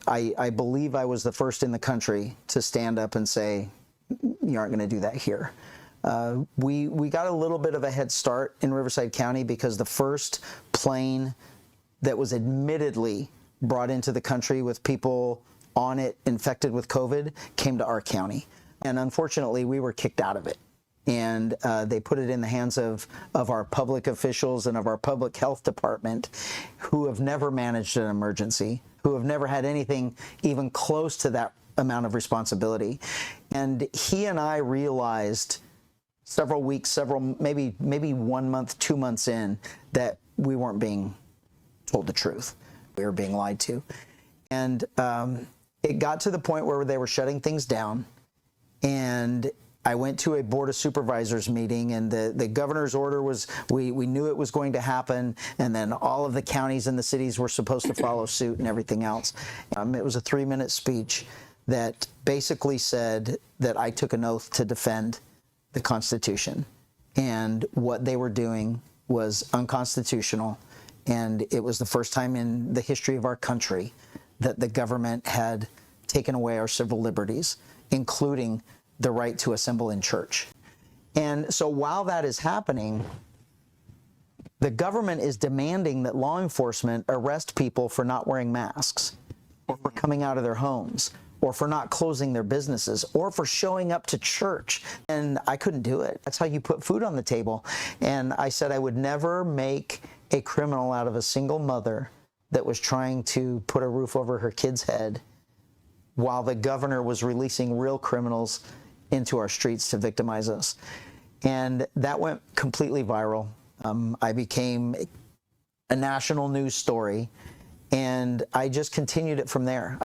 I believe I was the first in the country to stand up and say, you aren't going to do that here. We got a little bit of a head start in Riverside County because the first plane that was admittedly brought into the country with people on it infected with COVID came to our county. And unfortunately, we were kicked out of it. And they put it in the hands of our public officials and of our public health department, who have never managed an emergency, who have never had anything even close to that amount of responsibility. And he and I realized several weeks, maybe 1 month, 2 months in, that we weren't being told the truth. We were being lied to. And it got to the point where they were shutting things down. And I went to a Board of Supervisors meeting, and the governor's order was, we knew it was going to happen, and then all of the counties and the cities were supposed to follow suit and everything else. It was a 3-minute speech that basically said that I took an oath to defend the Constitution, and what they were doing was unconstitutional, and it was the first time in the history of our country that the government had taken away our civil liberties, including the right to assemble in church. And so while that is happening, the government is demanding that law enforcement arrest people for not wearing masks, or for coming out of their homes, or for not closing their businesses, or for showing up to church. And I couldn't do it. That's how you put food on the table. And I said I would never make a criminal out of a single mother that was trying to put a roof over her kid's head, while the governor was releasing real criminals into our streets to victimize us. And that went completely viral. I became a national news story, and I just continued it from there.